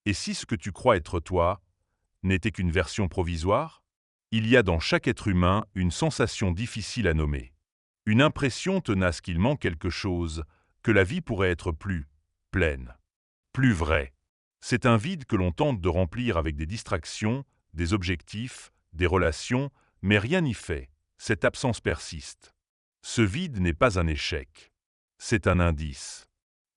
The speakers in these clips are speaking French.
Et si ce que tu crois être toi n'était qu'une version provisoire? Il y a dans chaque être humain une sensation difficile à nommer. Une impression tenace qu'il manque quelque chose, que la vie pourrait être plus pleine, plus vraie. C'est un vide que l'on tente de remplir avec des distractions, des objectifs, des relations, mais rien n'y fait. Cette absence persiste. Ce vide n'est pas un échec. C'est un indice.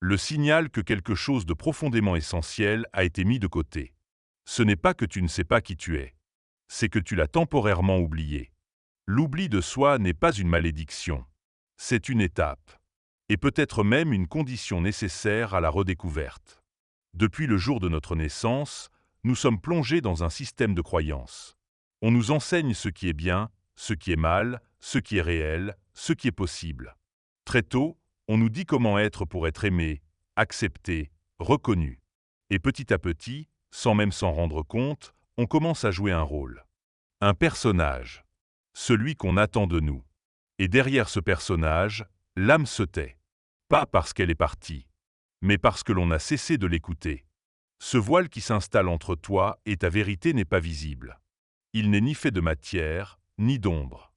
Le signal que quelque chose de profondément essentiel a été mis de côté. Ce n'est pas que tu ne sais pas qui tu es. C'est que tu l'as temporairement oublié. L'oubli de soi n'est pas une malédiction. C'est une étape. Et peut-être même une condition nécessaire à la redécouverte. Depuis le jour de notre naissance, nous sommes plongés dans un système de croyances. On nous enseigne ce qui est bien, ce qui est mal, ce qui est réel, ce qui est possible. Très tôt, on nous dit comment être pour être aimé, accepté, reconnu. Et petit à petit, sans même s'en rendre compte, on commence à jouer un rôle. Un personnage. Celui qu'on attend de nous. Et derrière ce personnage, l'âme se tait. Pas parce qu'elle est partie, mais parce que l'on a cessé de l'écouter. Ce voile qui s'installe entre toi et ta vérité n'est pas visible. Il n'est ni fait de matière, ni d'ombre.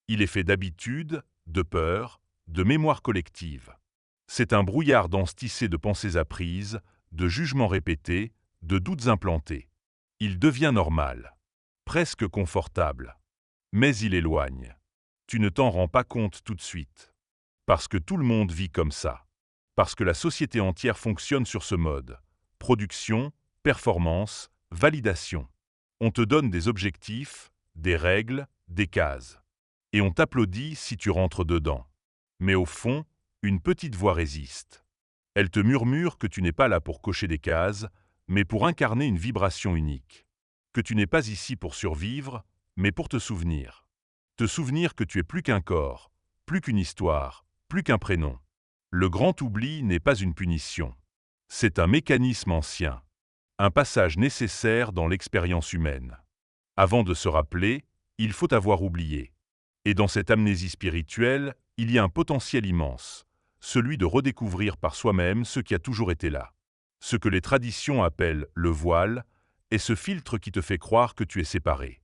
Il est fait d'habitude, de peur, de mémoire collective. C'est un brouillard dense tissé de pensées apprises, de jugements répétés, de doutes implantés. Il devient normal, presque confortable. Mais il éloigne. Tu ne t'en rends pas compte tout de suite. Parce que tout le monde vit comme ça. Parce que la société entière fonctionne sur ce mode. Production, performance, validation. On te donne des objectifs, des règles, des cases. Et on t'applaudit si tu rentres dedans. Mais au fond, une petite voix résiste. Elle te murmure que tu n'es pas là pour cocher des cases, mais pour incarner une vibration unique. Que tu n'es pas ici pour survivre, mais pour te souvenir. Te souvenir que tu es plus qu'un corps, plus qu'une histoire, plus qu'un prénom. Le grand oubli n'est pas une punition. C'est un mécanisme ancien. Un passage nécessaire dans l'expérience humaine. Avant de se rappeler, il faut avoir oublié. Et dans cette amnésie spirituelle, il y a un potentiel immense, celui de redécouvrir par soi-même ce qui a toujours été là. Ce que les traditions appellent le voile est ce filtre qui te fait croire que tu es séparé.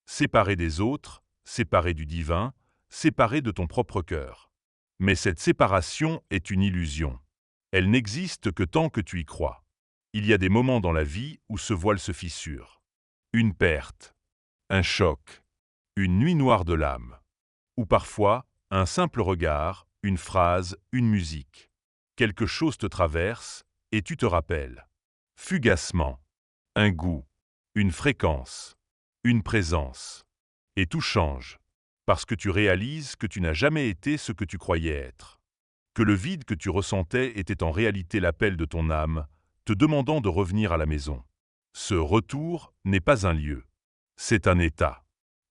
Séparé des autres, séparé du divin, séparé de ton propre cœur. Mais cette séparation est une illusion. Elle n'existe que tant que tu y crois. Il y a des moments dans la vie où ce voile se fissure. Une perte, un choc, une nuit noire de l'âme. Ou parfois, un simple regard, une phrase, une musique. Quelque chose te traverse et tu te rappelles. Fugacement. Un goût, une fréquence, une présence. Et tout change. Parce que tu réalises que tu n'as jamais été ce que tu croyais être. Que le vide que tu ressentais était en réalité l'appel de ton âme, te demandant de revenir à la maison. Ce retour n'est pas un lieu. C'est un état.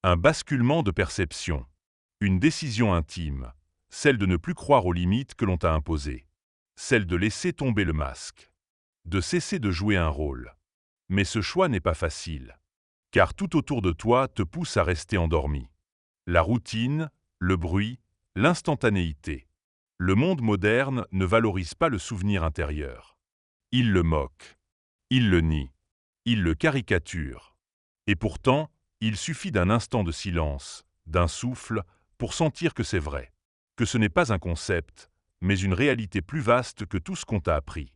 Un basculement de perception. Une décision intime. Celle de ne plus croire aux limites que l'on t'a imposées. Celle de laisser tomber le masque. De cesser de jouer un rôle. Mais ce choix n'est pas facile. Car tout autour de toi te pousse à rester endormi. La routine, le bruit, l'instantanéité. Le monde moderne ne valorise pas le souvenir intérieur. Il le moque. Il le nie. Il le caricature. Et pourtant, il suffit d'un instant de silence, d'un souffle, pour sentir que c'est vrai. Que ce n'est pas un concept, mais une réalité plus vaste que tout ce qu'on t'a appris.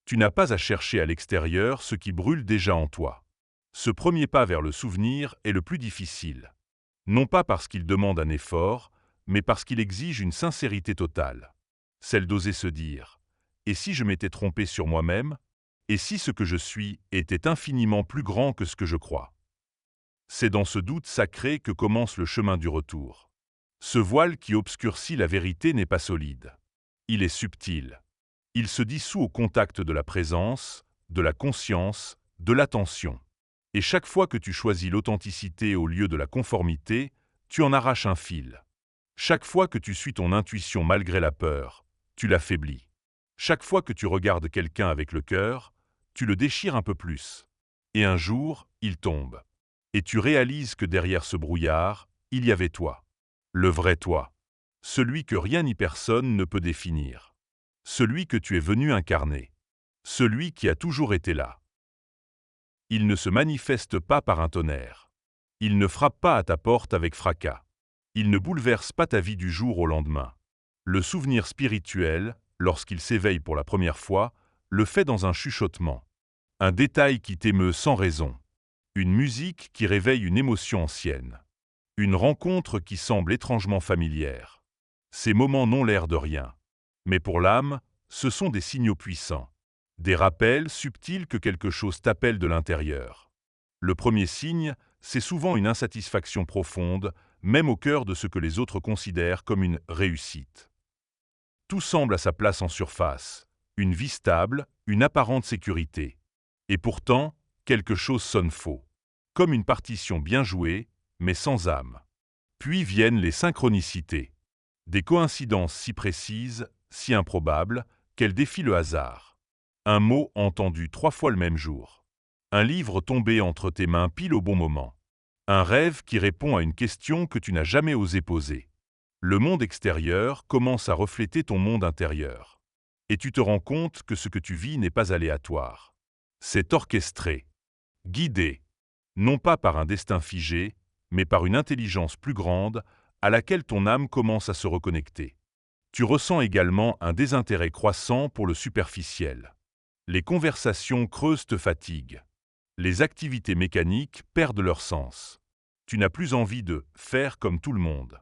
Tu n'as pas à chercher à l'extérieur ce qui brûle déjà en toi. Ce premier pas vers le souvenir est le plus difficile. Non pas parce qu'il demande un effort, mais parce qu'il exige une sincérité totale. Celle d'oser se dire « Et si je m'étais trompé sur moi-même ? Et si ce que je suis était infiniment plus grand que ce que je crois ?» C'est dans ce doute sacré que commence le chemin du retour. Ce voile qui obscurcit la vérité n'est pas solide. Il est subtil. Il se dissout au contact de la présence, de la conscience, de l'attention. Et chaque fois que tu choisis l'authenticité au lieu de la conformité, tu en arraches un fil. Chaque fois que tu suis ton intuition malgré la peur, tu l'affaiblis. Chaque fois que tu regardes quelqu'un avec le cœur, tu le déchires un peu plus. Et un jour, il tombe. Et tu réalises que derrière ce brouillard, il y avait toi. Le vrai toi. Celui que rien ni personne ne peut définir. Celui que tu es venu incarner. Celui qui a toujours été là. Il ne se manifeste pas par un tonnerre. Il ne frappe pas à ta porte avec fracas. Il ne bouleverse pas ta vie du jour au lendemain. Le souvenir spirituel, lorsqu'il s'éveille pour la première fois, le fait dans un chuchotement. Un détail qui t'émeut sans raison. Une musique qui réveille une émotion ancienne. Une rencontre qui semble étrangement familière. Ces moments n'ont l'air de rien. Mais pour l'âme, ce sont des signaux puissants. Des rappels subtils que quelque chose t'appelle de l'intérieur. Le premier signe, c'est souvent une insatisfaction profonde, même au cœur de ce que les autres considèrent comme une réussite. Tout semble à sa place en surface, une vie stable, une apparente sécurité. Et pourtant, quelque chose sonne faux. Comme une partition bien jouée, mais sans âme. Puis viennent les synchronicités. Des coïncidences si précises, si improbables, qu'elles défient le hasard. Un mot entendu 3 fois le même jour. Un livre tombé entre tes mains pile au bon moment. Un rêve qui répond à une question que tu n'as jamais osé poser. Le monde extérieur commence à refléter ton monde intérieur. Et tu te rends compte que ce que tu vis n'est pas aléatoire. C'est orchestré, guidé, non pas par un destin figé, mais par une intelligence plus grande à laquelle ton âme commence à se reconnecter. Tu ressens également un désintérêt croissant pour le superficiel. Les conversations creuses te fatiguent. Les activités mécaniques perdent leur sens. Tu n'as plus envie de faire comme tout le monde.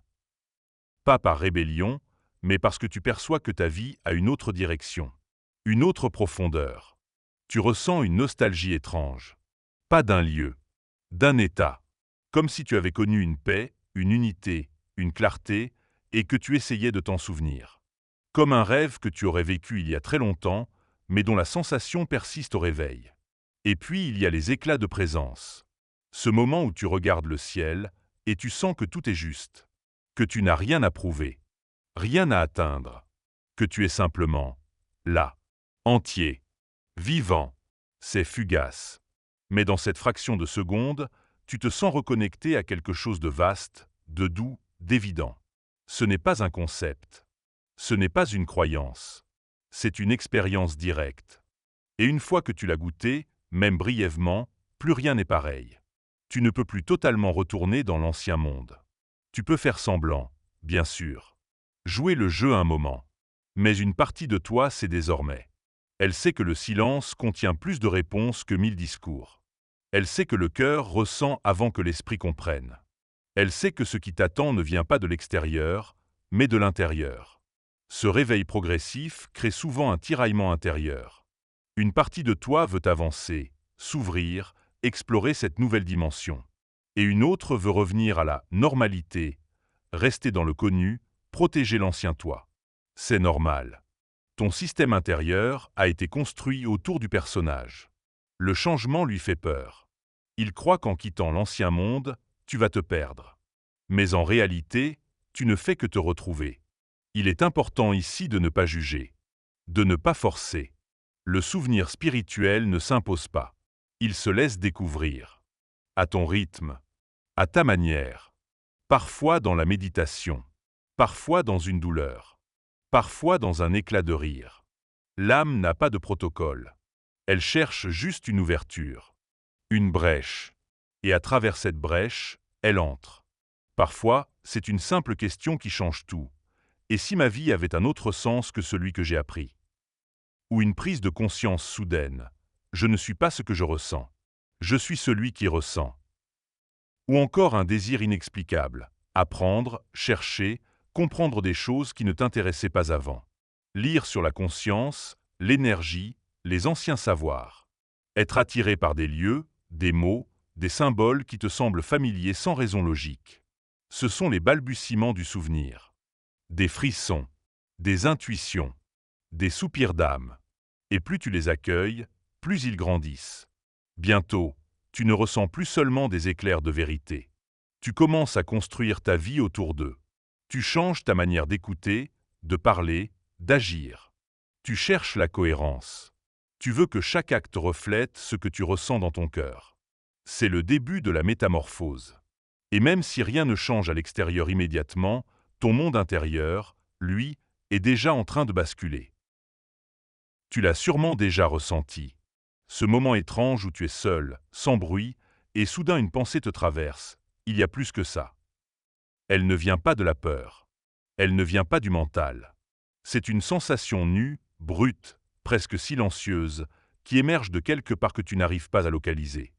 Pas par rébellion, mais parce que tu perçois que ta vie a une autre direction, une autre profondeur. Tu ressens une nostalgie étrange. Pas d'un lieu, d'un état. Comme si tu avais connu une paix, une unité, une clarté, et que tu essayais de t'en souvenir. Comme un rêve que tu aurais vécu il y a très longtemps, mais dont la sensation persiste au réveil. Et puis il y a les éclats de présence. Ce moment où tu regardes le ciel, et tu sens que tout est juste. Que tu n'as rien à prouver, rien à atteindre. Que tu es simplement là, entier, vivant. C'est fugace. Mais dans cette fraction de seconde, tu te sens reconnecté à quelque chose de vaste, de doux, d'évident. Ce n'est pas un concept. Ce n'est pas une croyance. C'est une expérience directe. Et une fois que tu l'as goûté, même brièvement, plus rien n'est pareil. Tu ne peux plus totalement retourner dans l'ancien monde. Tu peux faire semblant, bien sûr. Jouer le jeu un moment. Mais une partie de toi sait désormais. Elle sait que le silence contient plus de réponses que 1000 discours. Elle sait que le cœur ressent avant que l'esprit comprenne. Elle sait que ce qui t'attend ne vient pas de l'extérieur, mais de l'intérieur. Ce réveil progressif crée souvent un tiraillement intérieur. Une partie de toi veut avancer, s'ouvrir, explorer cette nouvelle dimension. Et une autre veut revenir à la normalité, rester dans le connu, protéger l'ancien toi. C'est normal. Ton système intérieur a été construit autour du personnage. Le changement lui fait peur. Il croit qu'en quittant l'ancien monde, tu vas te perdre. Mais en réalité, tu ne fais que te retrouver. Il est important ici de ne pas juger, de ne pas forcer. Le souvenir spirituel ne s'impose pas. Il se laisse découvrir. À ton rythme, à ta manière. Parfois dans la méditation, parfois dans une douleur, parfois dans un éclat de rire. L'âme n'a pas de protocole. Elle cherche juste une ouverture, une brèche. Et à travers cette brèche, elle entre. Parfois, c'est une simple question qui change tout. Et si ma vie avait un autre sens que celui que j'ai appris? Ou une prise de conscience soudaine. Je ne suis pas ce que je ressens. Je suis celui qui ressent. Ou encore un désir inexplicable. Apprendre, chercher, comprendre des choses qui ne t'intéressaient pas avant. Lire sur la conscience, l'énergie, les anciens savoirs. Être attiré par des lieux, des mots, des symboles qui te semblent familiers sans raison logique. Ce sont les balbutiements du souvenir. Des frissons, des intuitions, des soupirs d'âme. Et plus tu les accueilles, plus ils grandissent. Bientôt, tu ne ressens plus seulement des éclairs de vérité. Tu commences à construire ta vie autour d'eux. Tu changes ta manière d'écouter, de parler, d'agir. Tu cherches la cohérence. Tu veux que chaque acte reflète ce que tu ressens dans ton cœur. C'est le début de la métamorphose. Et même si rien ne change à l'extérieur immédiatement, ton monde intérieur, lui, est déjà en train de basculer. Tu l'as sûrement déjà ressenti. Ce moment étrange où tu es seul, sans bruit, et soudain une pensée te traverse. Il y a plus que ça. Elle ne vient pas de la peur. Elle ne vient pas du mental. C'est une sensation nue, brute, presque silencieuse, qui émerge de quelque part que tu n'arrives pas à localiser.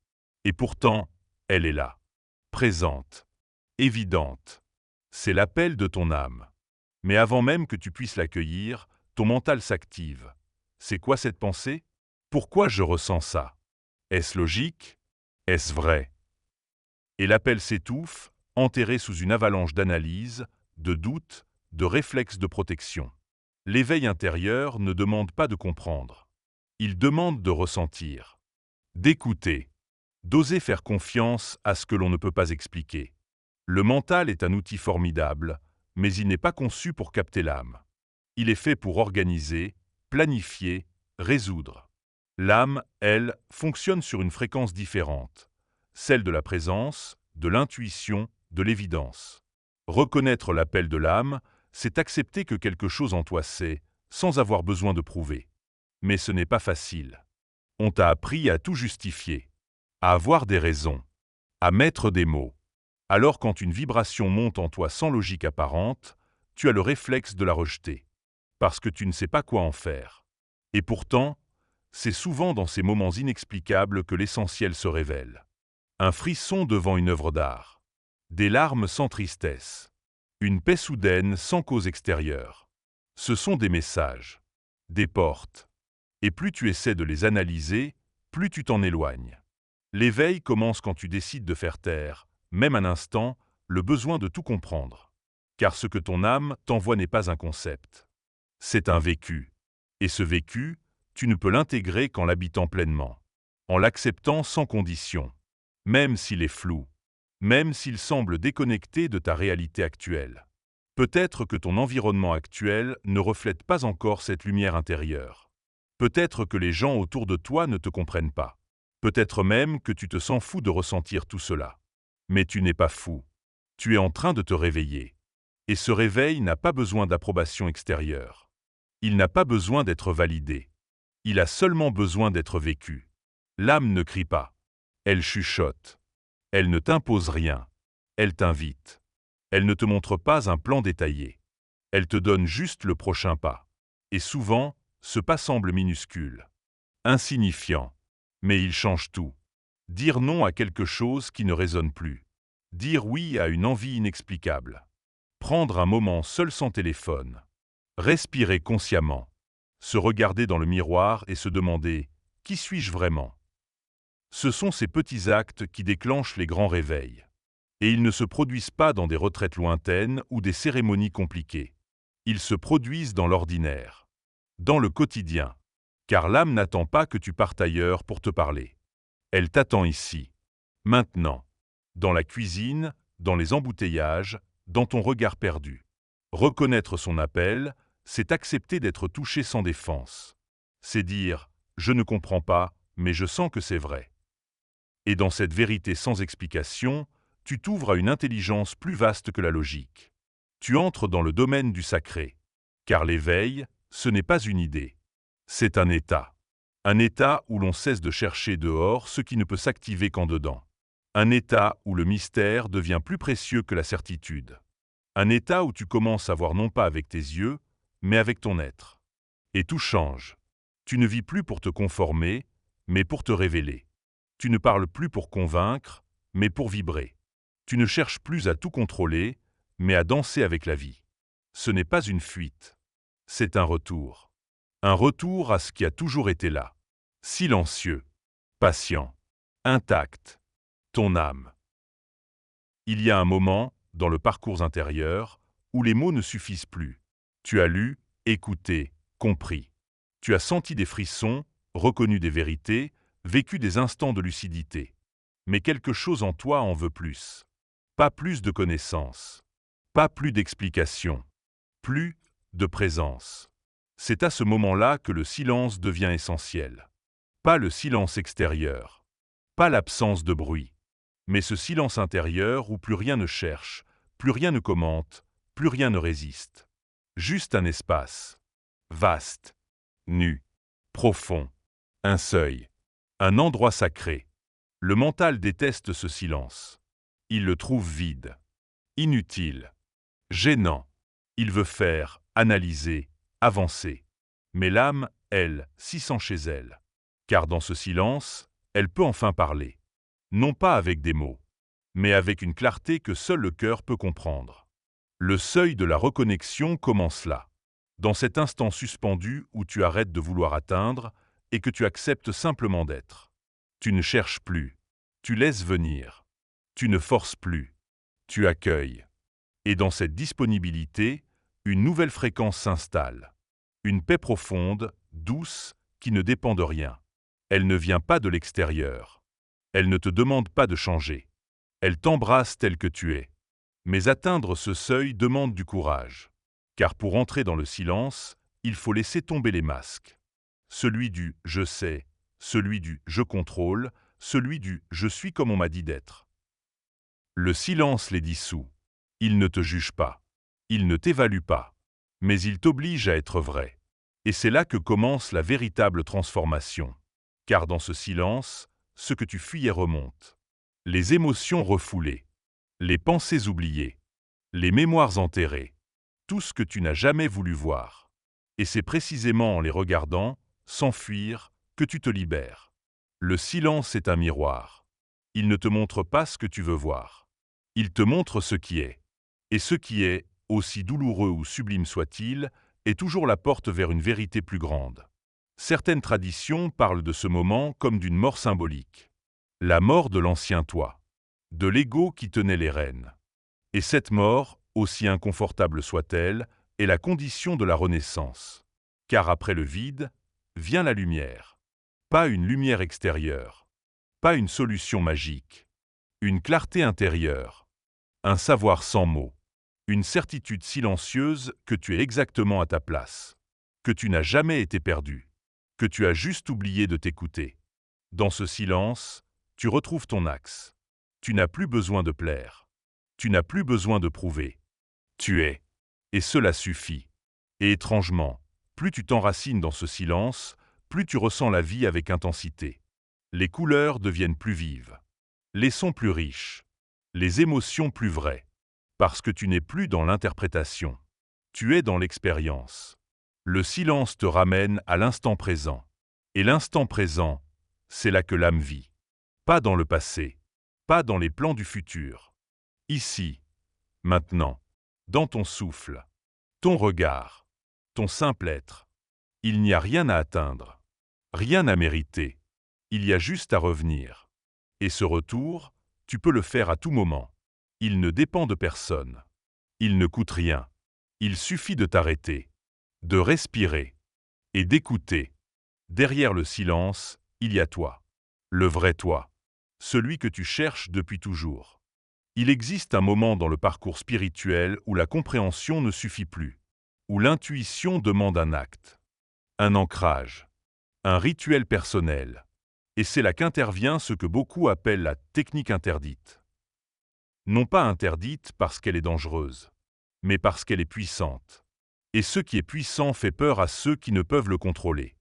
Et pourtant, elle est là, présente, évidente. C'est l'appel de ton âme. Mais avant même que tu puisses l'accueillir, ton mental s'active. C'est quoi cette pensée? Pourquoi je ressens ça? Est-ce logique? Est-ce vrai? Et l'appel s'étouffe, enterré sous une avalanche d'analyses, de doutes, de réflexes de protection. L'éveil intérieur ne demande pas de comprendre. Il demande de ressentir, d'écouter, d'oser faire confiance à ce que l'on ne peut pas expliquer. Le mental est un outil formidable, mais il n'est pas conçu pour capter l'âme. Il est fait pour organiser, planifier, résoudre. L'âme, elle, fonctionne sur une fréquence différente, celle de la présence, de l'intuition, de l'évidence. Reconnaître l'appel de l'âme, c'est accepter que quelque chose en toi sait, sans avoir besoin de prouver. Mais ce n'est pas facile. On t'a appris à tout justifier, à avoir des raisons, à mettre des mots. Alors quand une vibration monte en toi sans logique apparente, tu as le réflexe de la rejeter, parce que tu ne sais pas quoi en faire. Et pourtant, c'est souvent dans ces moments inexplicables que l'essentiel se révèle. Un frisson devant une œuvre d'art, des larmes sans tristesse, une paix soudaine sans cause extérieure. Ce sont des messages, des portes. Et plus tu essaies de les analyser, plus tu t'en éloignes. L'éveil commence quand tu décides de faire taire, même un instant, le besoin de tout comprendre. Car ce que ton âme t'envoie n'est pas un concept. C'est un vécu. Et ce vécu, tu ne peux l'intégrer qu'en l'habitant pleinement, en l'acceptant sans condition, même s'il est flou, même s'il semble déconnecté de ta réalité actuelle. Peut-être que ton environnement actuel ne reflète pas encore cette lumière intérieure. Peut-être que les gens autour de toi ne te comprennent pas. Peut-être même que tu te sens fou de ressentir tout cela. Mais tu n'es pas fou. Tu es en train de te réveiller. Et ce réveil n'a pas besoin d'approbation extérieure. Il n'a pas besoin d'être validé. Il a seulement besoin d'être vécu. L'âme ne crie pas. Elle chuchote. Elle ne t'impose rien. Elle t'invite. Elle ne te montre pas un plan détaillé. Elle te donne juste le prochain pas. Et souvent, ce pas semble minuscule, insignifiant. Mais il change tout. Dire non à quelque chose qui ne résonne plus. Dire oui à une envie inexplicable. Prendre un moment seul sans téléphone. Respirer consciemment. Se regarder dans le miroir et se demander « Qui suis-je vraiment ?» Ce sont ces petits actes qui déclenchent les grands réveils. Et ils ne se produisent pas dans des retraites lointaines ou des cérémonies compliquées. Ils se produisent dans l'ordinaire, dans le quotidien. Car l'âme n'attend pas que tu partes ailleurs pour te parler. Elle t'attend ici, maintenant, dans la cuisine, dans les embouteillages, dans ton regard perdu. Reconnaître son appel, c'est accepter d'être touché sans défense. C'est dire « je ne comprends pas, mais je sens que c'est vrai ». Et dans cette vérité sans explication, tu t'ouvres à une intelligence plus vaste que la logique. Tu entres dans le domaine du sacré. Car l'éveil, ce n'est pas une idée. C'est un état. Un état où l'on cesse de chercher dehors ce qui ne peut s'activer qu'en dedans. Un état où le mystère devient plus précieux que la certitude. Un état où tu commences à voir non pas avec tes yeux, mais avec ton être. Et tout change. Tu ne vis plus pour te conformer, mais pour te révéler. Tu ne parles plus pour convaincre, mais pour vibrer. Tu ne cherches plus à tout contrôler, mais à danser avec la vie. Ce n'est pas une fuite. C'est un retour. Un retour à ce qui a toujours été là. Silencieux, patient, intact, ton âme. Il y a un moment, dans le parcours intérieur, où les mots ne suffisent plus. Tu as lu, écouté, compris. Tu as senti des frissons, reconnu des vérités, vécu des instants de lucidité. Mais quelque chose en toi en veut plus. Pas plus de connaissances. Pas plus d'explications. Plus de présence. C'est à ce moment-là que le silence devient essentiel. Pas le silence extérieur. Pas l'absence de bruit. Mais ce silence intérieur où plus rien ne cherche, plus rien ne commente, plus rien ne résiste. Juste un espace. Vaste. Nu. Profond. Un seuil. Un endroit sacré. Le mental déteste ce silence. Il le trouve vide, inutile, gênant. Il veut faire, analyser, avancer. Mais l'âme, elle, s'y sent chez elle. Car dans ce silence, elle peut enfin parler. Non pas avec des mots, mais avec une clarté que seul le cœur peut comprendre. Le seuil de la reconnexion commence là, dans cet instant suspendu où tu arrêtes de vouloir atteindre et que tu acceptes simplement d'être. Tu ne cherches plus, tu laisses venir. Tu ne forces plus, tu accueilles. Et dans cette disponibilité, une nouvelle fréquence s'installe. Une paix profonde, douce, qui ne dépend de rien. Elle ne vient pas de l'extérieur. Elle ne te demande pas de changer. Elle t'embrasse tel que tu es. Mais atteindre ce seuil demande du courage. Car pour entrer dans le silence, il faut laisser tomber les masques. Celui du « je sais », celui du « je contrôle », celui du « je suis comme on m'a dit d'être ». Le silence les dissout. Il ne te juge pas. Il ne t'évalue pas. Mais il t'oblige à être vrai. Et c'est là que commence la véritable transformation. Car dans ce silence, ce que tu fuyais remonte. Les émotions refoulées. Les pensées oubliées. Les mémoires enterrées. Tout ce que tu n'as jamais voulu voir. Et c'est précisément en les regardant, sans fuir, que tu te libères. Le silence est un miroir. Il ne te montre pas ce que tu veux voir. Il te montre ce qui est. Et ce qui est, aussi douloureux ou sublime soit-il, est toujours la porte vers une vérité plus grande. Certaines traditions parlent de ce moment comme d'une mort symbolique. La mort de l'ancien toi, de l'ego qui tenait les rênes. Et cette mort, aussi inconfortable soit-elle, est la condition de la renaissance. Car après le vide, vient la lumière. Pas une lumière extérieure. Pas une solution magique. Une clarté intérieure. Un savoir sans mots. Une certitude silencieuse que tu es exactement à ta place. Que tu n'as jamais été perdu. Que tu as juste oublié de t'écouter. Dans ce silence, tu retrouves ton axe. Tu n'as plus besoin de plaire. Tu n'as plus besoin de prouver. Tu es. Et cela suffit. Et étrangement, plus tu t'enracines dans ce silence, plus tu ressens la vie avec intensité. Les couleurs deviennent plus vives. Les sons plus riches. Les émotions plus vraies. Parce que tu n'es plus dans l'interprétation. Tu es dans l'expérience. Le silence te ramène à l'instant présent. Et l'instant présent, c'est là que l'âme vit. Pas dans le passé. Pas dans les plans du futur. Ici, maintenant, dans ton souffle, ton regard, ton simple être. Il n'y a rien à atteindre. Rien à mériter. Il y a juste à revenir. Et ce retour, tu peux le faire à tout moment. Il ne dépend de personne. Il ne coûte rien. Il suffit de t'arrêter, de respirer et d'écouter. Derrière le silence, il y a toi. Le vrai toi. Celui que tu cherches depuis toujours. Il existe un moment dans le parcours spirituel où la compréhension ne suffit plus. Où l'intuition demande un acte. Un ancrage. Un rituel personnel. Et c'est là qu'intervient ce que beaucoup appellent la technique interdite. Non pas interdite parce qu'elle est dangereuse, mais parce qu'elle est puissante. Et ce qui est puissant fait peur à ceux qui ne peuvent le contrôler.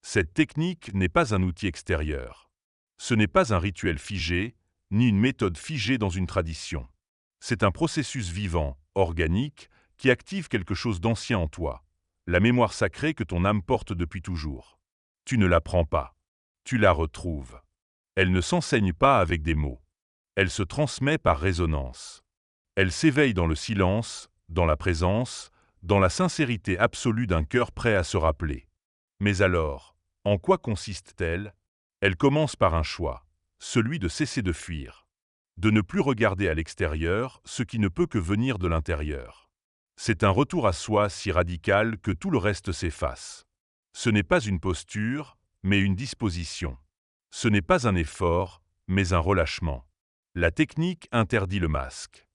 Cette technique n'est pas un outil extérieur. Ce n'est pas un rituel figé, ni une méthode figée dans une tradition. C'est un processus vivant, organique, qui active quelque chose d'ancien en toi, la mémoire sacrée que ton âme porte depuis toujours. Tu ne l'apprends pas. Tu la retrouves. Elle ne s'enseigne pas avec des mots. Elle se transmet par résonance. Elle s'éveille dans le silence, dans la présence, dans la sincérité absolue d'un cœur prêt à se rappeler. Mais alors, en quoi consiste-t-elle? Elle commence par un choix, celui de cesser de fuir, de ne plus regarder à l'extérieur ce qui ne peut que venir de l'intérieur. C'est un retour à soi si radical que tout le reste s'efface. Ce n'est pas une posture, mais une disposition. Ce n'est pas un effort, mais un relâchement. La technique interdit le masque.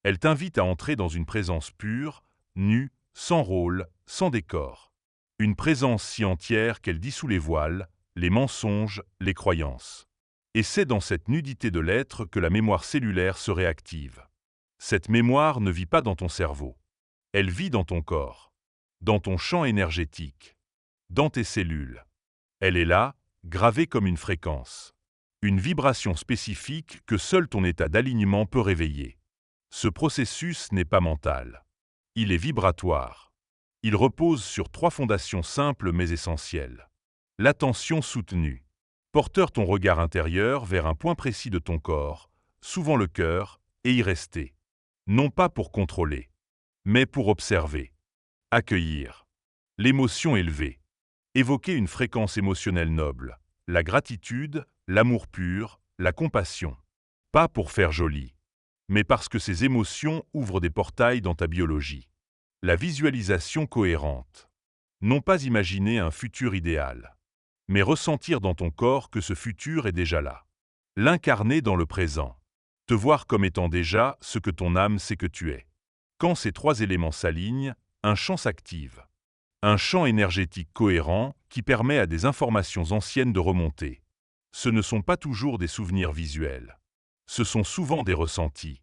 Elle t'invite à entrer dans une présence pure, nue, sans rôle, sans décor. Une présence si entière qu'elle dissout les voiles, les mensonges, les croyances. Et c'est dans cette nudité de l'être que la mémoire cellulaire se réactive. Cette mémoire ne vit pas dans ton cerveau. Elle vit dans ton corps, dans ton champ énergétique, dans tes cellules. Elle est là, gravée comme une fréquence. Une vibration spécifique que seul ton état d'alignement peut réveiller. Ce processus n'est pas mental. Il est vibratoire. Il repose sur 3 fondations simples mais essentielles. L'attention soutenue. Porteur ton regard intérieur vers un point précis de ton corps, souvent le cœur, et y rester. Non pas pour contrôler, mais pour observer. Accueillir. L'émotion élevée. Évoquer une fréquence émotionnelle noble. La gratitude, l'amour pur, la compassion. Pas pour faire joli, mais parce que ces émotions ouvrent des portails dans ta biologie. La visualisation cohérente. Non pas imaginer un futur idéal, mais ressentir dans ton corps que ce futur est déjà là. L'incarner dans le présent. Te voir comme étant déjà ce que ton âme sait que tu es. Quand ces 3 éléments s'alignent, un champ s'active. Un champ énergétique cohérent qui permet à des informations anciennes de remonter. Ce ne sont pas toujours des souvenirs visuels. Ce sont souvent des ressentis,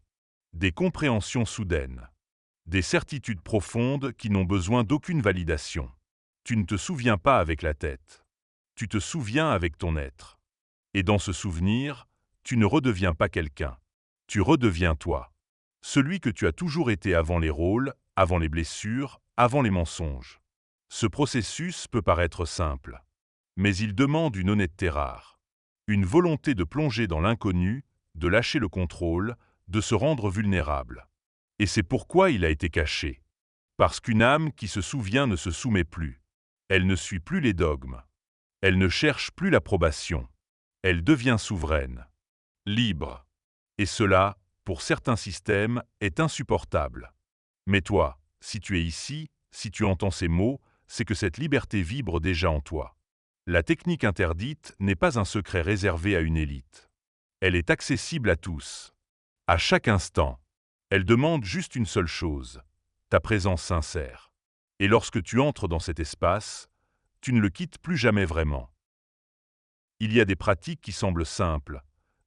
des compréhensions soudaines, des certitudes profondes qui n'ont besoin d'aucune validation. Tu ne te souviens pas avec la tête. Tu te souviens avec ton être. Et dans ce souvenir, tu ne redeviens pas quelqu'un. Tu redeviens toi. Celui que tu as toujours été avant les rôles, avant les blessures, avant les mensonges. Ce processus peut paraître simple, mais il demande une honnêteté rare. Une volonté de plonger dans l'inconnu, de lâcher le contrôle, de se rendre vulnérable. Et c'est pourquoi il a été caché. Parce qu'une âme qui se souvient ne se soumet plus. Elle ne suit plus les dogmes. Elle ne cherche plus l'approbation. Elle devient souveraine, libre. Et cela, pour certains systèmes, est insupportable. Mais toi, si tu es ici, si tu entends ces mots, c'est que cette liberté vibre déjà en toi. La technique interdite n'est pas un secret réservé à une élite. Elle est accessible à tous, à chaque instant. Elle demande juste une seule chose, ta présence sincère. Et lorsque tu entres dans cet espace, tu ne le quittes plus jamais vraiment. Il y a des pratiques qui semblent simples,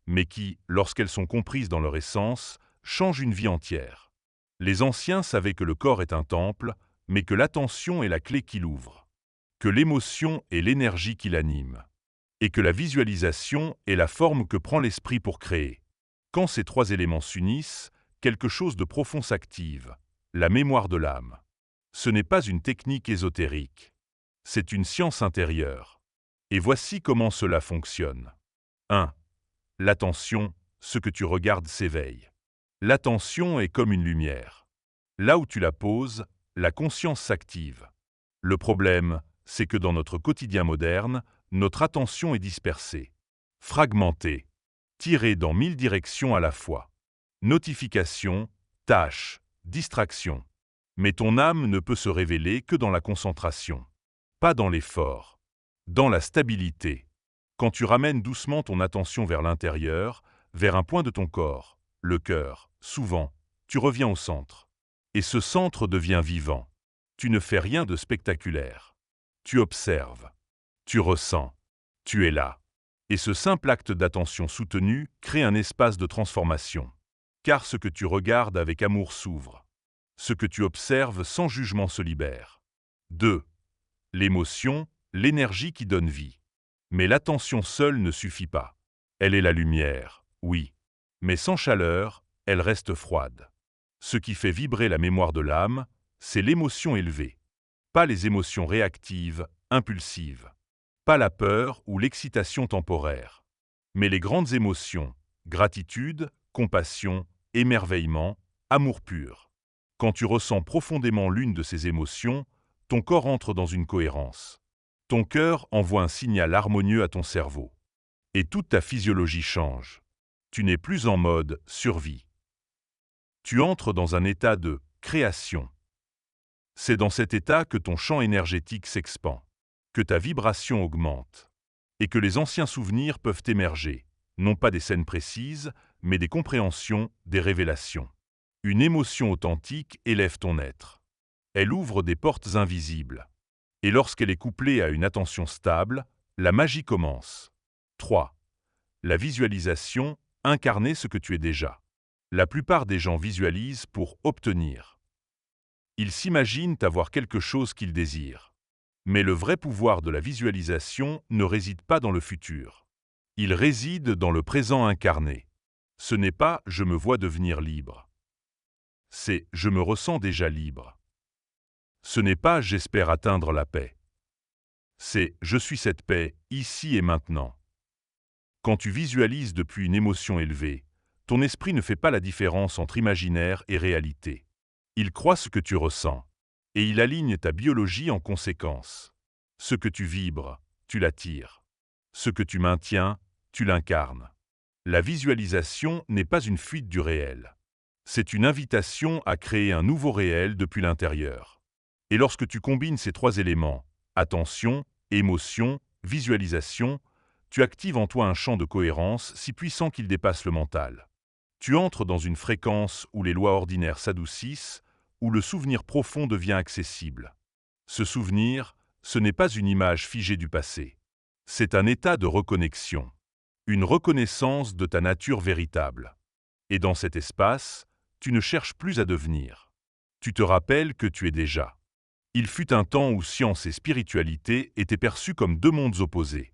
mais qui, lorsqu'elles sont comprises dans leur essence, changent une vie entière. Les anciens savaient que le corps est un temple, mais que l'attention est la clé qui l'ouvre, que l'émotion est l'énergie qui l'anime, et que la visualisation est la forme que prend l'esprit pour créer. Quand ces 3 éléments s'unissent, quelque chose de profond s'active, la mémoire de l'âme. Ce n'est pas une technique ésotérique, c'est une science intérieure. Et voici comment cela fonctionne. 1. L'attention, ce que tu regardes s'éveille. L'attention est comme une lumière. Là où tu la poses, la conscience s'active. Le problème, c'est que dans notre quotidien moderne, notre attention est dispersée, fragmentée, tirée dans 1000 directions à la fois. Notifications, tâches, distractions. Mais ton âme ne peut se révéler que dans la concentration, pas dans l'effort, dans la stabilité. Quand tu ramènes doucement ton attention vers l'intérieur, vers un point de ton corps, le cœur, souvent, tu reviens au centre. Et ce centre devient vivant. Tu ne fais rien de spectaculaire. Tu observes. Tu ressens. Tu es là. Et ce simple acte d'attention soutenue crée un espace de transformation. Car ce que tu regardes avec amour s'ouvre. Ce que tu observes sans jugement se libère. 2. L'émotion, l'énergie qui donne vie. Mais l'attention seule ne suffit pas. Elle est la lumière, oui. Mais sans chaleur, elle reste froide. Ce qui fait vibrer la mémoire de l'âme, c'est l'émotion élevée. Pas les émotions réactives, impulsives. Pas la peur ou l'excitation temporaire. Mais les grandes émotions, gratitude, compassion, émerveillement, amour pur. Quand tu ressens profondément l'une de ces émotions, ton corps entre dans une cohérence. Ton cœur envoie un signal harmonieux à ton cerveau. Et toute ta physiologie change. Tu n'es plus en mode survie. Tu entres dans un état de création. C'est dans cet état que ton champ énergétique s'expand, que ta vibration augmente, et que les anciens souvenirs peuvent émerger, non pas des scènes précises, mais des compréhensions, des révélations. Une émotion authentique élève ton être. Elle ouvre des portes invisibles. Et lorsqu'elle est couplée à une attention stable, la magie commence. 3. La visualisation, incarner ce que tu es déjà. La plupart des gens visualisent pour obtenir. Ils s'imaginent avoir quelque chose qu'ils désirent. Mais le vrai pouvoir de la visualisation ne réside pas dans le futur. Il réside dans le présent incarné. Ce n'est pas « je me vois devenir libre ». C'est « je me ressens déjà libre ». Ce n'est pas « j'espère atteindre la paix ». C'est « je suis cette paix, ici et maintenant ». Quand tu visualises depuis une émotion élevée, ton esprit ne fait pas la différence entre imaginaire et réalité. Il croit ce que tu ressens, et il aligne ta biologie en conséquence. Ce que tu vibres, tu l'attires. Ce que tu maintiens, tu l'incarnes. La visualisation n'est pas une fuite du réel. C'est une invitation à créer un nouveau réel depuis l'intérieur. Et lorsque tu combines ces trois éléments, attention, émotion, visualisation, tu actives en toi un champ de cohérence si puissant qu'il dépasse le mental. Tu entres dans une fréquence où les lois ordinaires s'adoucissent, où le souvenir profond devient accessible. Ce souvenir, ce n'est pas une image figée du passé. C'est un état de reconnexion, une reconnaissance de ta nature véritable. Et dans cet espace, tu ne cherches plus à devenir. Tu te rappelles que tu es déjà. Il fut un temps où science et spiritualité étaient perçues comme deux mondes opposés.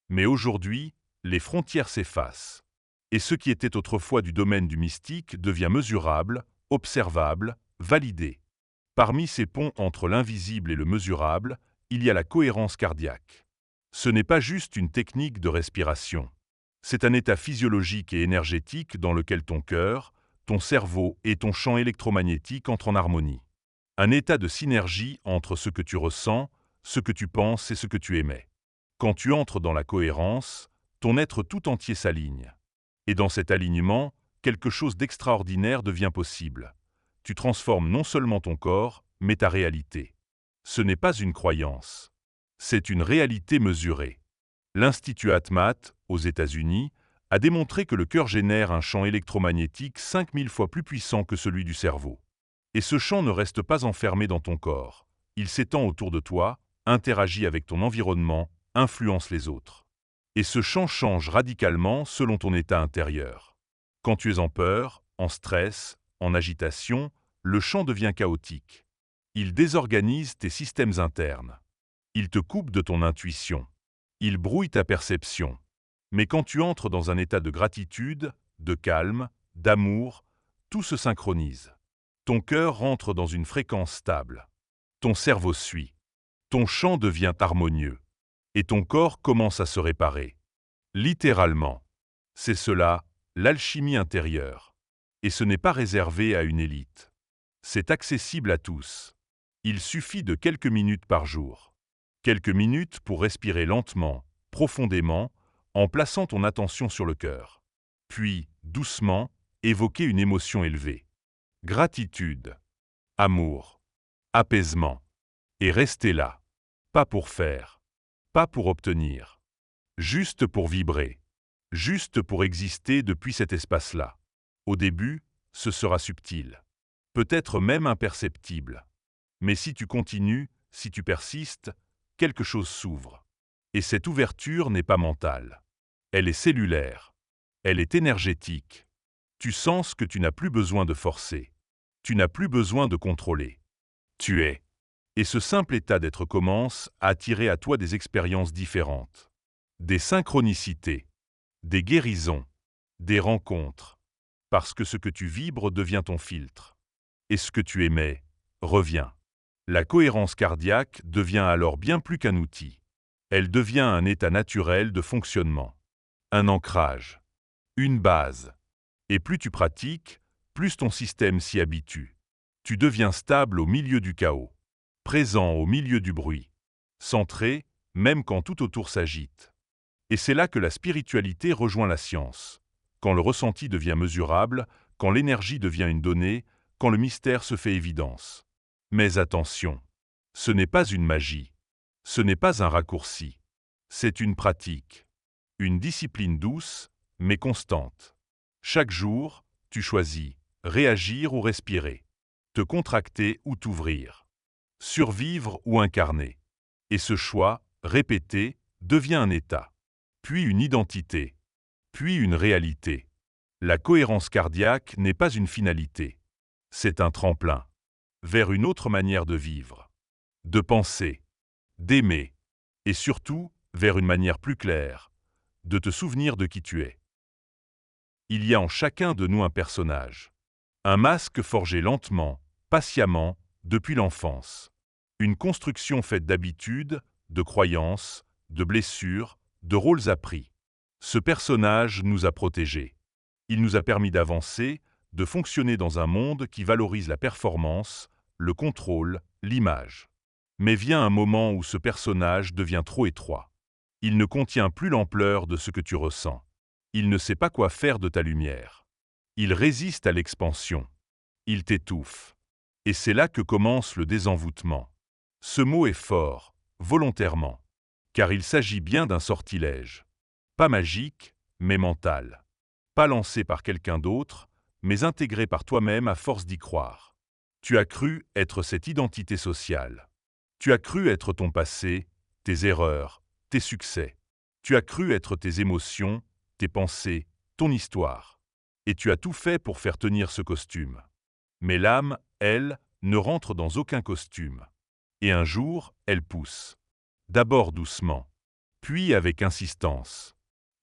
Mais aujourd'hui, les frontières s'effacent. Et ce qui était autrefois du domaine du mystique devient mesurable, observable, validé. Parmi ces ponts entre l'invisible et le mesurable, il y a la cohérence cardiaque. Ce n'est pas juste une technique de respiration. C'est un état physiologique et énergétique dans lequel ton cœur, ton cerveau et ton champ électromagnétique entrent en harmonie. Un état de synergie entre ce que tu ressens, ce que tu penses et ce que tu émets. Quand tu entres dans la cohérence, ton être tout entier s'aligne. Et dans cet alignement, quelque chose d'extraordinaire devient possible. Tu transformes non seulement ton corps, mais ta réalité. Ce n'est pas une croyance. C'est une réalité mesurée. L'Institut Atmat, aux États-Unis, a démontré que le cœur génère un champ électromagnétique 5000 fois plus puissant que celui du cerveau. Et ce champ ne reste pas enfermé dans ton corps. Il s'étend autour de toi, interagit avec ton environnement, influence les autres. Et ce champ change radicalement selon ton état intérieur. Quand tu es en peur, en stress, en agitation, le champ devient chaotique. Il désorganise tes systèmes internes. Il te coupe de ton intuition. Il brouille ta perception. Mais quand tu entres dans un état de gratitude, de calme, d'amour, tout se synchronise. Ton cœur rentre dans une fréquence stable. Ton cerveau suit. Ton champ devient harmonieux. Et ton corps commence à se réparer. Littéralement. C'est cela, l'alchimie intérieure. Et ce n'est pas réservé à une élite. C'est accessible à tous. Il suffit de quelques minutes par jour. Quelques minutes pour respirer lentement, profondément, en plaçant ton attention sur le cœur. Puis, doucement, évoquer une émotion élevée. Gratitude, amour, apaisement. Et rester là. Pas pour faire. Pas pour obtenir. Juste pour vibrer. Juste pour exister depuis cet espace-là. Au début, ce sera subtil. Peut-être même imperceptible. Mais si tu continues, si tu persistes, quelque chose s'ouvre. Et cette ouverture n'est pas mentale. Elle est cellulaire. Elle est énergétique. Tu sens que tu n'as plus besoin de forcer. Tu n'as plus besoin de contrôler. Tu es. Et ce simple état d'être commence à attirer à toi des expériences différentes. Des synchronicités. Des guérisons. Des rencontres. Parce que ce que tu vibres devient ton filtre. Et ce que tu émets revient. La cohérence cardiaque devient alors bien plus qu'un outil. Elle devient un état naturel de fonctionnement. Un ancrage. Une base. Et plus tu pratiques, plus ton système s'y habitue. Tu deviens stable au milieu du chaos. Présent au milieu du bruit. Centré, même quand tout autour s'agite. Et c'est là que la spiritualité rejoint la science. Quand le ressenti devient mesurable, quand l'énergie devient une donnée, quand le mystère se fait évidence. Mais attention, ce n'est pas une magie. Ce n'est pas un raccourci. C'est une pratique. Une discipline douce, mais constante. Chaque jour, tu choisis réagir ou respirer. Te contracter ou t'ouvrir. Survivre ou incarner. Et ce choix, répété, devient un état. Puis une identité. Puis une réalité. La cohérence cardiaque n'est pas une finalité. C'est un tremplin. Vers une autre manière de vivre. De penser. d'aimer, et surtout, vers une manière plus claire, de te souvenir de qui tu es. Il y a en chacun de nous un personnage. Un masque forgé lentement, patiemment, depuis l'enfance. Une construction faite d'habitudes, de croyances, de blessures, de rôles appris. Ce personnage nous a protégés. Il nous a permis d'avancer, de fonctionner dans un monde qui valorise la performance, le contrôle, l'image. Mais vient un moment où ce personnage devient trop étroit. Il ne contient plus l'ampleur de ce que tu ressens. Il ne sait pas quoi faire de ta lumière. Il résiste à l'expansion. Il t'étouffe. Et c'est là que commence le désenvoûtement. Ce mot est fort, volontairement, car il s'agit bien d'un sortilège. Pas magique, mais mental. Pas lancé par quelqu'un d'autre, mais intégré par toi-même à force d'y croire. Tu as cru être cette identité sociale. Tu as cru être ton passé, tes erreurs, tes succès. Tu as cru être tes émotions, tes pensées, ton histoire. Et tu as tout fait pour faire tenir ce costume. Mais l'âme, elle, ne rentre dans aucun costume. Et un jour, elle pousse. D'abord doucement, puis avec insistance.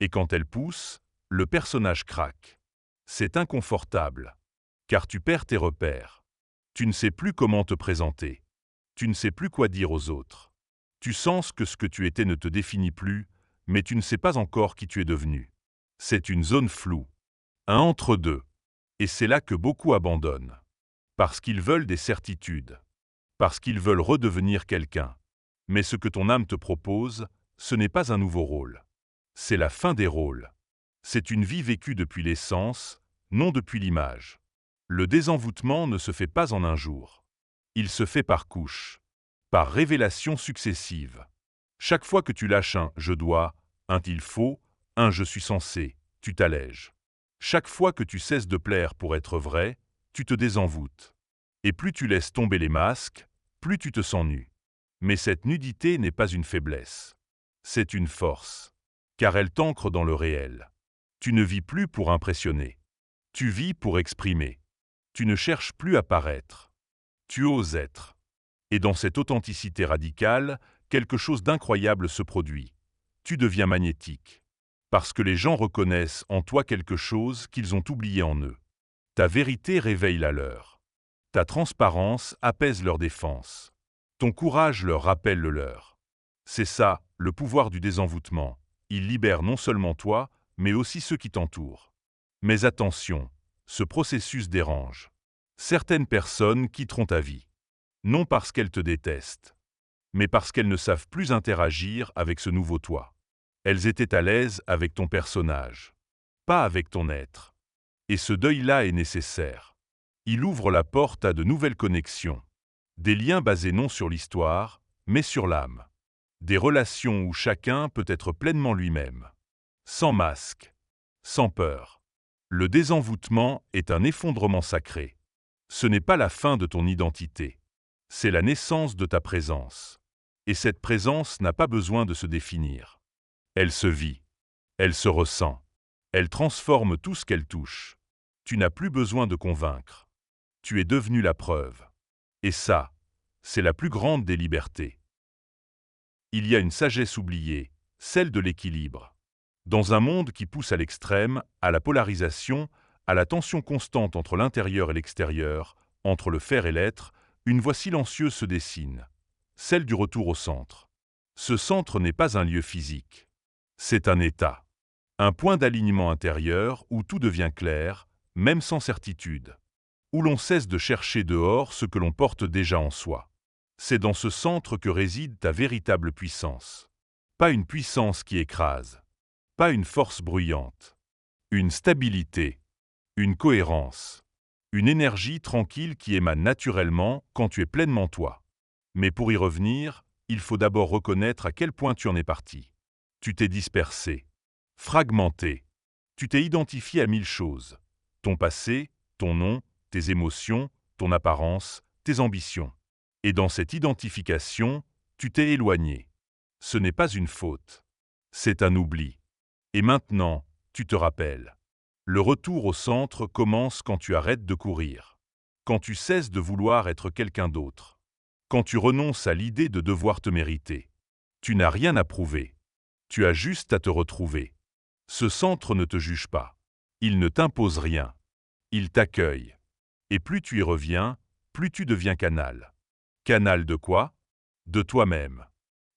Et quand elle pousse, le personnage craque. C'est inconfortable, car tu perds tes repères. Tu ne sais plus comment te présenter. Tu ne sais plus quoi dire aux autres. Tu sens que ce que tu étais ne te définit plus, mais tu ne sais pas encore qui tu es devenu. C'est une zone floue, un entre-deux. Et c'est là que beaucoup abandonnent. Parce qu'ils veulent des certitudes. Parce qu'ils veulent redevenir quelqu'un. Mais ce que ton âme te propose, ce n'est pas un nouveau rôle. C'est la fin des rôles. C'est une vie vécue depuis l'essence, non depuis l'image. Le désenvoûtement ne se fait pas en un jour. Il se fait par couches, par révélations successives. Chaque fois que tu lâches un « je dois », un « il faut », un « je suis censé », tu t'allèges. Chaque fois que tu cesses de plaire pour être vrai, tu te désenvoûtes. Et plus tu laisses tomber les masques, plus tu te sens nu. Mais cette nudité n'est pas une faiblesse. C'est une force, car elle t'ancre dans le réel. Tu ne vis plus pour impressionner. Tu vis pour exprimer. Tu ne cherches plus à paraître. Tu oses être. Et dans cette authenticité radicale, quelque chose d'incroyable se produit. Tu deviens magnétique. Parce que les gens reconnaissent en toi quelque chose qu'ils ont oublié en eux. Ta vérité réveille la leur. Ta transparence apaise leur défense. Ton courage leur rappelle le leur. C'est ça, le pouvoir du désenvoûtement. Il libère non seulement toi, mais aussi ceux qui t'entourent. Mais attention, ce processus dérange. Certaines personnes quitteront ta vie. Non parce qu'elles te détestent, mais parce qu'elles ne savent plus interagir avec ce nouveau toi. Elles étaient à l'aise avec ton personnage, pas avec ton être. Et ce deuil-là est nécessaire. Il ouvre la porte à de nouvelles connexions. Des liens basés non sur l'histoire, mais sur l'âme. Des relations où chacun peut être pleinement lui-même. Sans masque, sans peur. Le désenvoûtement est un effondrement sacré. Ce n'est pas la fin de ton identité. C'est la naissance de ta présence. Et cette présence n'a pas besoin de se définir. Elle se vit. Elle se ressent. Elle transforme tout ce qu'elle touche. Tu n'as plus besoin de convaincre. Tu es devenu la preuve. Et ça, c'est la plus grande des libertés. Il y a une sagesse oubliée, celle de l'équilibre. Dans un monde qui pousse à l'extrême, à la polarisation, à la tension constante entre l'intérieur et l'extérieur, entre le faire et l'être, une voie silencieuse se dessine, celle du retour au centre. Ce centre n'est pas un lieu physique. C'est un état. Un point d'alignement intérieur où tout devient clair, même sans certitude. Où l'on cesse de chercher dehors ce que l'on porte déjà en soi. C'est dans ce centre que réside ta véritable puissance. Pas une puissance qui écrase. Pas une force bruyante. Une stabilité. Une cohérence. Une énergie tranquille qui émane naturellement quand tu es pleinement toi. Mais pour y revenir, il faut d'abord reconnaître à quel point tu en es parti. Tu t'es dispersé. Fragmenté. Tu t'es identifié à 1000 choses. Ton passé, ton nom, tes émotions, ton apparence, tes ambitions. Et dans cette identification, tu t'es éloigné. Ce n'est pas une faute. C'est un oubli. Et maintenant, tu te rappelles. Le retour au centre commence quand tu arrêtes de courir. Quand tu cesses de vouloir être quelqu'un d'autre. Quand tu renonces à l'idée de devoir te mériter. Tu n'as rien à prouver. Tu as juste à te retrouver. Ce centre ne te juge pas. Il ne t'impose rien. Il t'accueille. Et plus tu y reviens, plus tu deviens canal. Canal de quoi? De toi-même.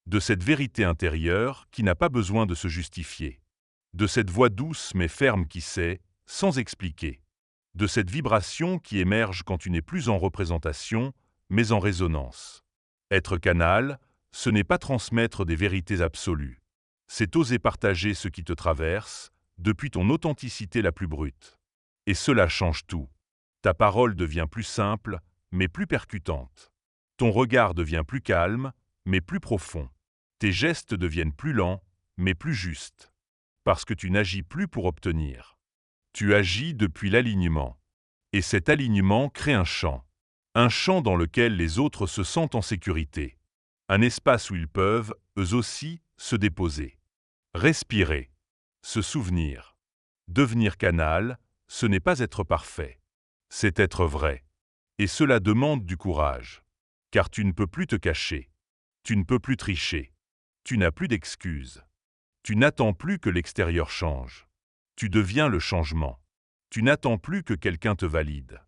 De cette vérité intérieure qui n'a pas besoin de se justifier. De cette voix douce mais ferme qui sait, sans expliquer. De cette vibration qui émerge quand tu n'es plus en représentation, mais en résonance. Être canal, ce n'est pas transmettre des vérités absolues. C'est oser partager ce qui te traverse, depuis ton authenticité la plus brute. Et cela change tout. Ta parole devient plus simple, mais plus percutante. Ton regard devient plus calme, mais plus profond. Tes gestes deviennent plus lents, mais plus justes. Parce que tu n'agis plus pour obtenir. Tu agis depuis l'alignement. Et cet alignement crée un champ. Un champ dans lequel les autres se sentent en sécurité. Un espace où ils peuvent, eux aussi, se déposer. Respirer. Se souvenir. Devenir canal, ce n'est pas être parfait. C'est être vrai. Et cela demande du courage. Car tu ne peux plus te cacher. Tu ne peux plus tricher. Tu n'as plus d'excuses. Tu n'attends plus que l'extérieur change. Tu deviens le changement. Tu n'attends plus que quelqu'un te valide.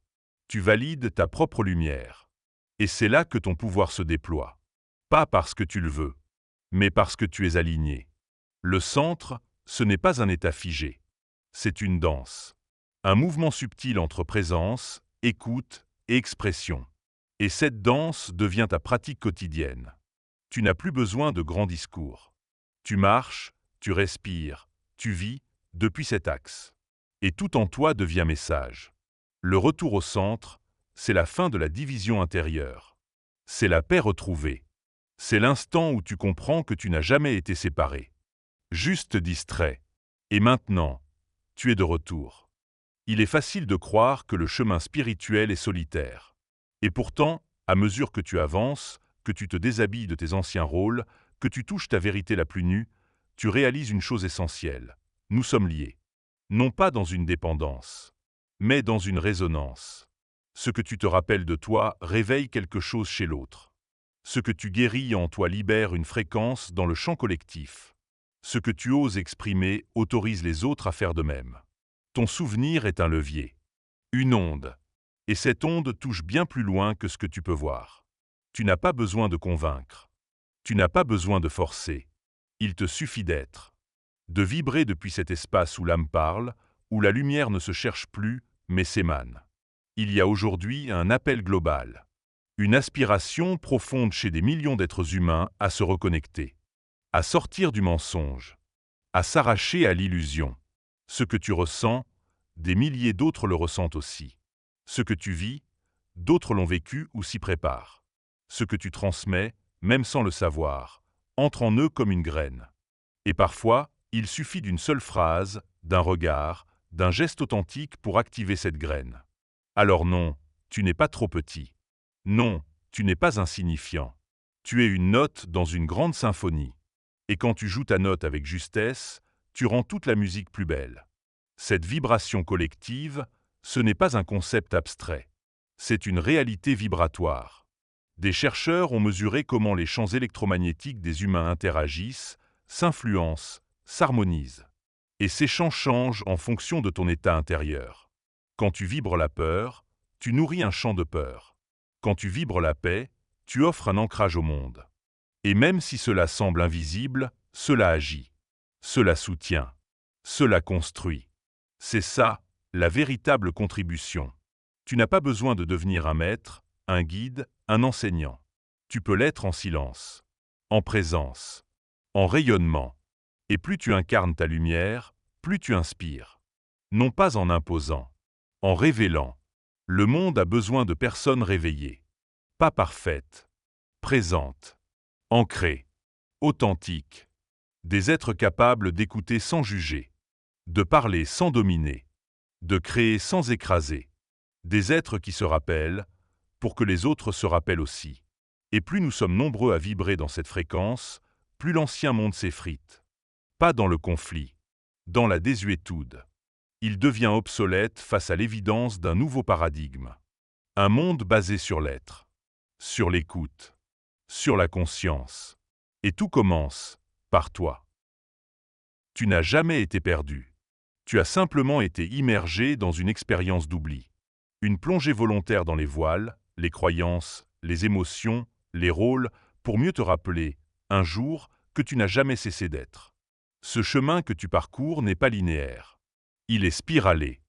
Tu valides ta propre lumière. Et c'est là que ton pouvoir se déploie. Pas parce que tu le veux, mais parce que tu es aligné. Le centre, ce n'est pas un état figé. C'est une danse. Un mouvement subtil entre présence, écoute et expression. Et cette danse devient ta pratique quotidienne. Tu n'as plus besoin de grands discours. Tu marches, tu respires, tu vis depuis cet axe. Et tout en toi devient message. Le retour au centre, c'est la fin de la division intérieure. C'est la paix retrouvée. C'est l'instant où tu comprends que tu n'as jamais été séparé. Juste distrait. Et maintenant, tu es de retour. Il est facile de croire que le chemin spirituel est solitaire. Et pourtant, à mesure que tu avances, que tu te déshabilles de tes anciens rôles, que tu touches ta vérité la plus nue, tu réalises une chose essentielle. Nous sommes liés. Non pas dans une dépendance, mais dans une résonance. Ce que tu te rappelles de toi réveille quelque chose chez l'autre. Ce que tu guéris en toi libère une fréquence dans le champ collectif. Ce que tu oses exprimer autorise les autres à faire de même. Ton souvenir est un levier, une onde. Et cette onde touche bien plus loin que ce que tu peux voir. Tu n'as pas besoin de convaincre. Tu n'as pas besoin de forcer. Il te suffit d'être. De vibrer depuis cet espace où l'âme parle, où la lumière ne se cherche plus, mais s'émane. Il y a aujourd'hui un appel global. Une aspiration profonde chez des millions d'êtres humains à se reconnecter. À sortir du mensonge. À s'arracher à l'illusion. Ce que tu ressens, des milliers d'autres le ressentent aussi. Ce que tu vis, d'autres l'ont vécu ou s'y préparent. Ce que tu transmets, même sans le savoir, entre en eux comme une graine. Et parfois, il suffit d'une seule phrase, d'un regard, d'un geste authentique pour activer cette graine. Alors non, tu n'es pas trop petit. Non, tu n'es pas insignifiant. Tu es une note dans une grande symphonie. Et quand tu joues ta note avec justesse, tu rends toute la musique plus belle. Cette vibration collective, ce n'est pas un concept abstrait. C'est une réalité vibratoire. Des chercheurs ont mesuré comment les champs électromagnétiques des humains interagissent, s'influencent, s'harmonisent. Et ces champs changent en fonction de ton état intérieur. Quand tu vibres la peur, tu nourris un champ de peur. Quand tu vibres la paix, tu offres un ancrage au monde. Et même si cela semble invisible, cela agit. Cela soutient. Cela construit. C'est ça, la véritable contribution. Tu n'as pas besoin de devenir un maître, un guide, un enseignant. Tu peux l'être en silence, en présence, en rayonnement. Et plus tu incarnes ta lumière, plus tu inspires. Non pas en imposant, en révélant. Le monde a besoin de personnes réveillées. Pas parfaites, présentes, ancrées, authentiques. Des êtres capables d'écouter sans juger, de parler sans dominer, de créer sans écraser. Des êtres qui se rappellent, pour que les autres se rappellent aussi. Et plus nous sommes nombreux à vibrer dans cette fréquence, plus l'ancien monde s'effrite. Pas dans le conflit, dans la désuétude. Il devient obsolète face à l'évidence d'un nouveau paradigme. Un monde basé sur l'être, sur l'écoute, sur la conscience. Et tout commence par toi. Tu n'as jamais été perdu. Tu as simplement été immergé dans une expérience d'oubli. Une plongée volontaire dans les voiles, les croyances, les émotions, les rôles, pour mieux te rappeler, un jour, que tu n'as jamais cessé d'être. Ce chemin que tu parcours n'est pas linéaire. Il est spiralé.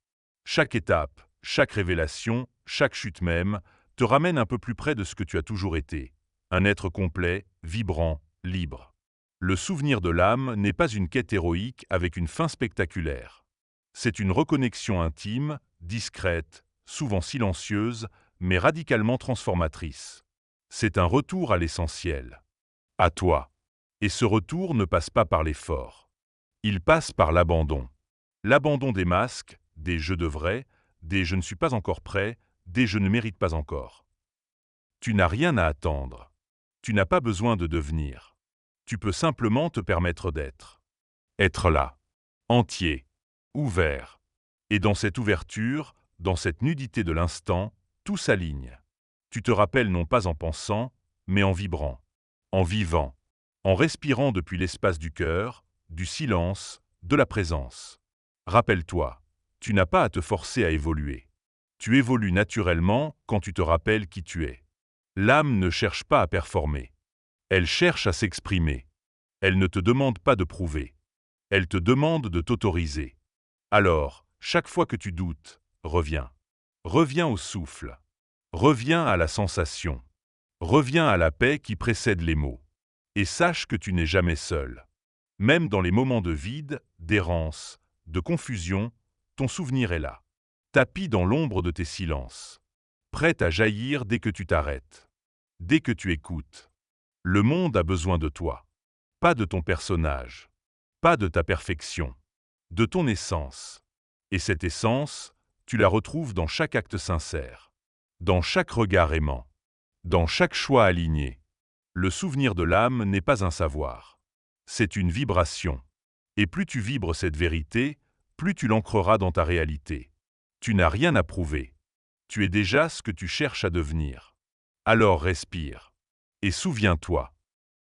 Chaque étape, chaque révélation, chaque chute même, te ramène un peu plus près de ce que tu as toujours été. Un être complet, vibrant, libre. Le souvenir de l'âme n'est pas une quête héroïque avec une fin spectaculaire. C'est une reconnexion intime, discrète, souvent silencieuse, mais radicalement transformatrice. C'est un retour à l'essentiel. À toi. Et ce retour ne passe pas par l'effort. Il passe par l'abandon. L'abandon des masques, des « je devrais », des « je ne suis pas encore prêt », des « je ne mérite pas encore ». Tu n'as rien à attendre. Tu n'as pas besoin de devenir. Tu peux simplement te permettre d'être. Être là. Entier. Ouvert. Et dans cette ouverture, dans cette nudité de l'instant, tout s'aligne. Tu te rappelles non pas en pensant, mais en vibrant, en vivant, en respirant depuis l'espace du cœur, du silence, de la présence. Rappelle-toi, tu n'as pas à te forcer à évoluer. Tu évolues naturellement quand tu te rappelles qui tu es. L'âme ne cherche pas à performer. Elle cherche à s'exprimer. Elle ne te demande pas de prouver. Elle te demande de t'autoriser. Alors, chaque fois que tu doutes, reviens. Reviens au souffle. Reviens à la sensation. Reviens à la paix qui précède les mots. Et sache que tu n'es jamais seul. Même dans les moments de vide, d'errance, de confusion, ton souvenir est là. Tapi dans l'ombre de tes silences. Prêt à jaillir dès que tu t'arrêtes. Dès que tu écoutes. Le monde a besoin de toi. Pas de ton personnage. Pas de ta perfection. De ton essence. Et cette essence, tu la retrouves dans chaque acte sincère. Dans chaque regard aimant. Dans chaque choix aligné. Le souvenir de l'âme n'est pas un savoir. C'est une vibration. Et plus tu vibres cette vérité, plus tu l'ancreras dans ta réalité. Tu n'as rien à prouver. Tu es déjà ce que tu cherches à devenir. Alors respire. Et souviens-toi.